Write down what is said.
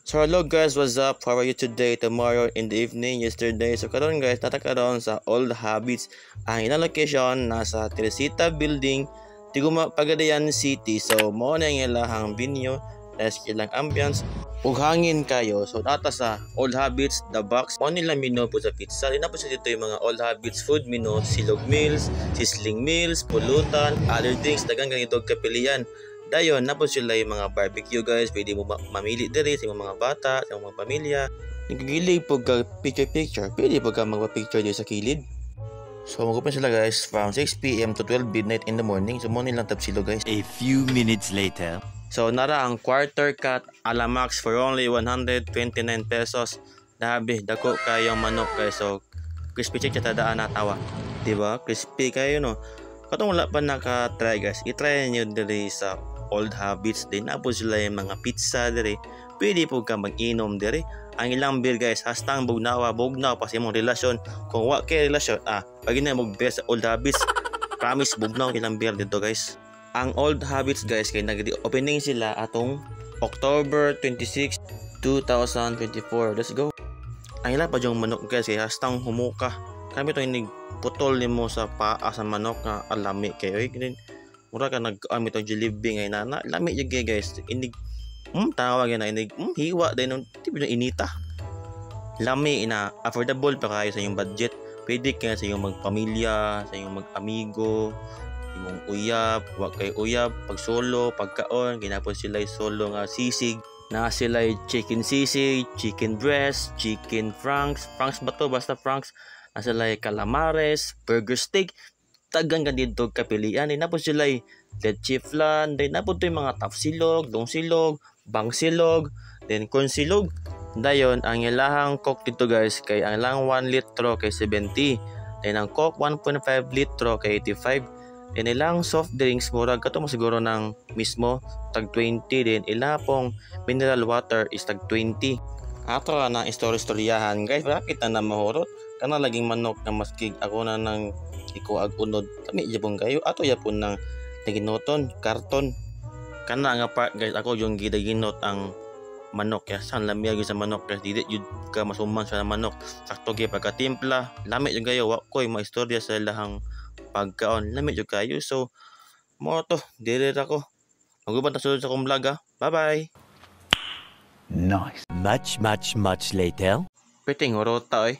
So hello guys, what's up? How are you today, tomorrow, in the evening, yesterday? So karon guys, natakaroon sa Old Habits. Ang ilang location nasa Teresita Building, Tiguma, Pagadian City. So mo na yung ilahang venue, dahil ilang ambience, ug hangin kayo. So nata sa Old Habits, The Box. Mo nila menu po sa pizza. Ina po sa dito yung mga Old Habits food menu, silog meals, sizzling meals, pulutan, other things, dagang ganito kapilian. Dayon, napos sila yung mga barbecue guys, pwede mo mamili diri sa mga bata, sa mga pamilya. Nagigilid po ka picture, pwede po ka magpa-picture diri sa kilid. So mag-open sila guys from 6 PM to 12 midnight in the morning. So mo nilang tapsilo guys. A few minutes later. So nara ang quarter cut Alamax for only 129 pesos. Dabi, dako kayong manok guys. So crispy chicken tadaan natawa. Diba? Crispy kayo no. Katong wala pa naka-try guys, i-try nyo diri sa Old Habits. Din na po sila yung mga pizza diri. Pwede po ka mag-inom diri. Ang ilang beer guys, hastang bugnaw pa sa imong relasyon. Kung wa kay relasyon, pag na mo beer sa Old Habits, promise bugnaw ilang beer dito guys. Ang Old Habits guys, kay nag-opening sila atong October 26, 2024. Let's go. Ang ilang pa yung manok guys, kay hastang humuka. Kami ito inig putol nimo sa paa sa manok nga alami kayo. Mura ka nag-ami itong Jollibee ngay na lami yung guys. Inig tawag yan na inig hiwa din nung tipo yung inita. Lami na affordable pa kayo sa inyong budget. Pwede kaya sa inyong magpamilya, sa inyong mag-amigo, imong uyab, wag kay uyab, pag solo, pagkaon, ginapon sila solo nga sisig. Na sila chicken sisig, chicken breast, chicken franks ba to? Basta franks. Na sila calamares, burger steak, tagang ganito kapilian. Din na po sila leche flan, din na po ito yung mga tapsilog, dongsilog, bangsilog, then cornsilog. Dayon, ang ilahang coke dito guys, kay ang ilang 1 litro kay 70. Then ang coke 1.5 litro kay 85. Then ilang soft drinks, murag kato mo siguro ng mismo, tag 20. Then ilang pong mineral water is tag 20. Ato na istoryahan guys, bakit na mahurot? Kana laging manok na maskig ako na nang ikuag unod. Kami yapon kayo, ato yapon ng naginoton, karton. Kana nga part guys, ako yung gidaginot ang manok ya. San lamig sa manok guys, dili jud ka masuman sa manok. Sakto gyud pagkatimpla, lamig jud kayo, wa koy maistorya sa lahang pagkaon. Lamig jud kayo. So mo to, dili ra ko. Maguban ta sulod sa akong vlog. Bye-bye. Nice. Much later. Piting horota